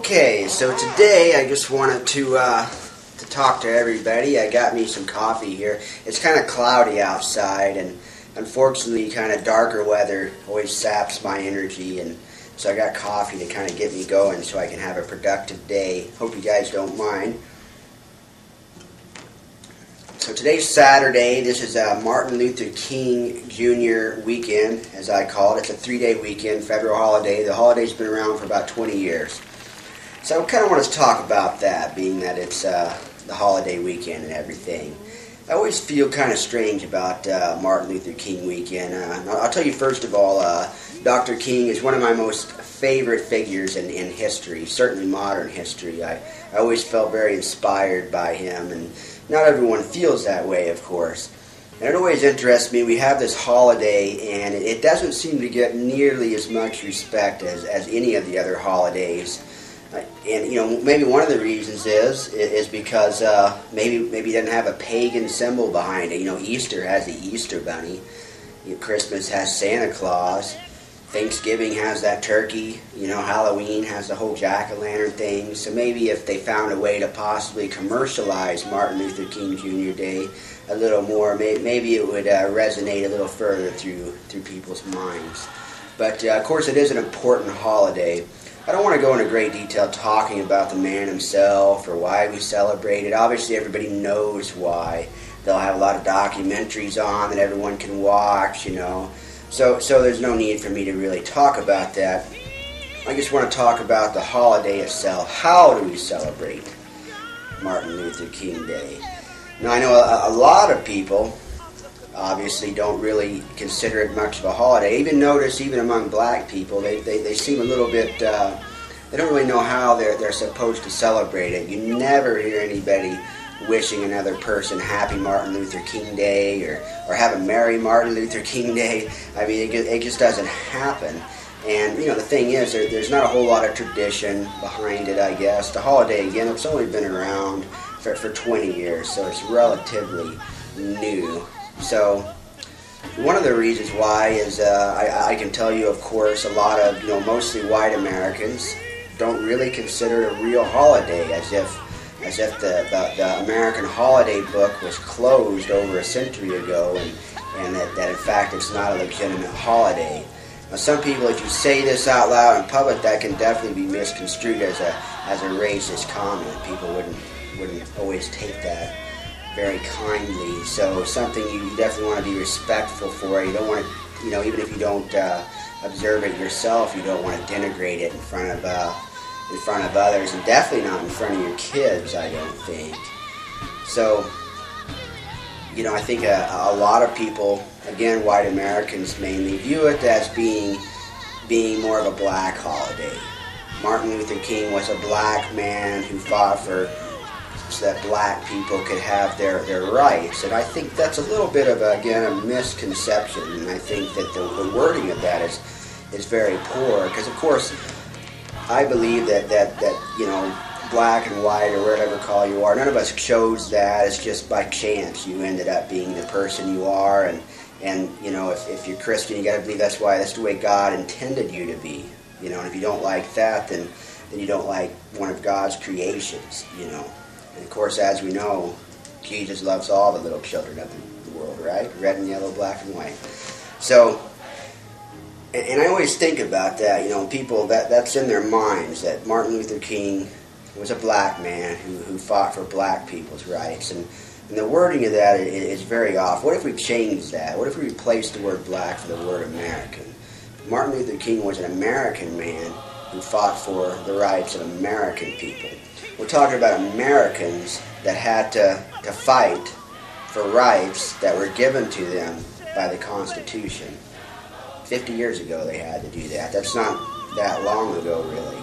Okay, so today I just wanted to talk to everybody. I got me some coffee here. It's kind of cloudy outside, and unfortunately, kind of darker weather always saps my energy, and so I got coffee to kind of get me going so I can have a productive day. Hope you guys don't mind. So today's Saturday. This is Martin Luther King Jr. weekend, as I call it. It's a 3-day weekend, federal holiday. The holiday's been around for about 20 years. So I kind of want to talk about that, being that it's the holiday weekend and everything. I always feel kind of strange about Martin Luther King weekend. I'll tell you first of all, Dr. King is one of my most favorite figures in history, certainly modern history. I always felt very inspired by him, and not everyone feels that way, of course. And it always interests me. We have this holiday, and it doesn't seem to get nearly as much respect as any of the other holidays. And you know, maybe one of the reasons is because maybe it doesn't have a pagan symbol behind it. You know, Easter has the Easter bunny. You know, Christmas has Santa Claus. Thanksgiving has that turkey. You know, Halloween has the whole jack-o'-lantern thing. So maybe if they found a way to possibly commercialize Martin Luther King Jr. Day a little more, maybe it would resonate a little further through people's minds. But of course, it is an important holiday. I don't want to go into great detail talking about the man himself or why we celebrate it. Obviously, everybody knows why. They'll have a lot of documentaries on that everyone can watch, you know. So there's no need for me to really talk about that. I just want to talk about the holiday itself. How do we celebrate Martin Luther King Day? Now, I know a lot of people obviously don't really consider it much of a holiday. Even notice, even among black people, they seem a little bit, they don't really know how they're supposed to celebrate it. You never hear anybody wishing another person happy Martin Luther King Day or have a merry Martin Luther King Day. I mean, it just doesn't happen. And, you know, the thing is, there's not a whole lot of tradition behind it, I guess. The holiday, again, it's only been around for 20 years, so it's relatively new. So one of the reasons why is I can tell you, of course, a lot of, you know, mostly white Americans don't really consider it a real holiday, as if the American holiday book was closed over a century ago, and that in fact it's not a legitimate holiday. Now, some people, if you say this out loud in public, that can definitely be misconstrued as a racist comment. People wouldn't always take that very kindly. So something you definitely want to be respectful for. You don't want to, you know, even if you don't observe it yourself, you don't want to denigrate it in front of others, and definitely not in front of your kids, I don't think. So, you know, I think a lot of people, again, white Americans mainly, view it as being more of a black holiday. Martin Luther King was a black man who fought so that black people could have their rights. And I think that's a little bit of, again, a misconception. And I think that the wording of that is very poor. Because, of course, I believe that you know, black and white or whatever color you are, none of us chose that. It's just by chance you ended up being the person you are. And you know, if you're Christian, you got to believe that's the way God intended you to be. You know, and if you don't like that, then you don't like one of God's creations, you know. And of course, as we know, Jesus loves all the little children of the world, right? Red and yellow, black and white. So, and I always think about that, you know, people, that's in their minds, that Martin Luther King was a black man who fought for black people's rights. And the wording of that is very off. What if we changed that? What if we replaced the word black for the word American? Martin Luther King was an American man who fought for the rights of American people. We're talking about Americans that had to fight for rights that were given to them by the Constitution. 50 years ago they had to do that. That's not that long ago, really.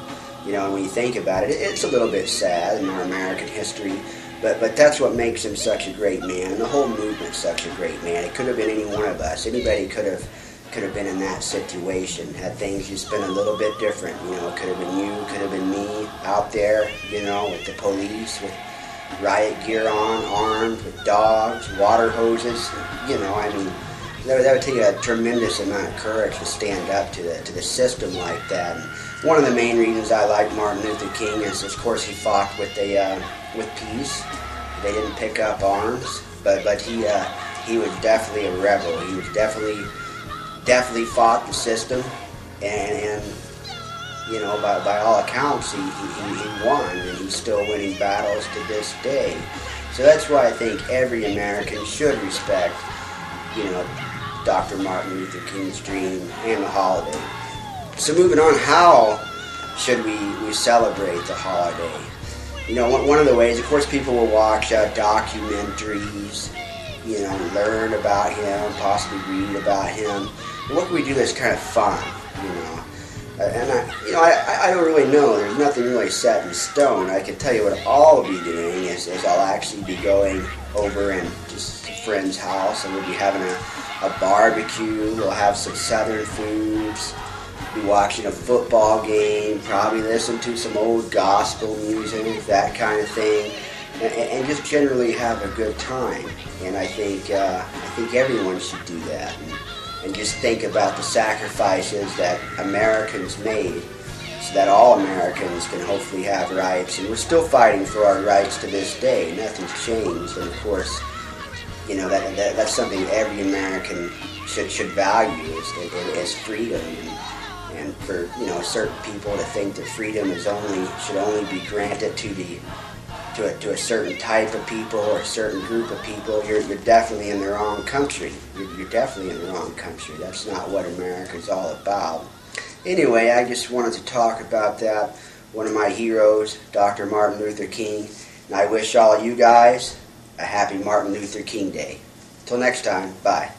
You know, and when you think about it, it's a little bit sad in our American history, but that's what makes him such a great man, and the whole movement's such a great man. It could have been any one of us. Anybody could have been in that situation, had things just been a little bit different. You know, it could have been you, could have been me, out there, you know, with the police, with riot gear on, armed, with dogs, water hoses. You know, I mean, that would take a tremendous amount of courage to stand up to the system like that. And one of the main reasons I like Martin Luther King is, of course, he fought with peace. They didn't pick up arms, but he was definitely a rebel. He was definitely fought the system, and you know, by all accounts, he won, and he's still winning battles to this day. So that's why I think every American should respect, you know, Dr. Martin Luther King's dream and the holiday. So moving on, how should we celebrate the holiday? You know, one of the ways, of course, people will watch documentaries, you know, learn about him, possibly read about him. But what can we do that's kind of fun, you know? And I don't really know. There's nothing really set in stone. I can tell you what I'll be doing is I'll actually be going over and just a friend's house, and we'll be having a barbecue. We'll have some southern foods. Be watching a football game. Probably listen to some old gospel music, that kind of thing, and just generally have a good time. And I think everyone should do that. And just think about the sacrifices that Americans made so that all Americans can hopefully have rights. And we're still fighting for our rights to this day. Nothing's changed. And of course, you know, that's something every American should value is freedom. And for, you know, certain people to think that freedom should only be granted to a certain type of people or a certain group of people, you're definitely in the wrong country. You're definitely in the wrong country. That's not what America's all about. Anyway, I just wanted to talk about that. One of my heroes, Dr. Martin Luther King. And I wish all you guys a happy Martin Luther King Day. Till next time, bye.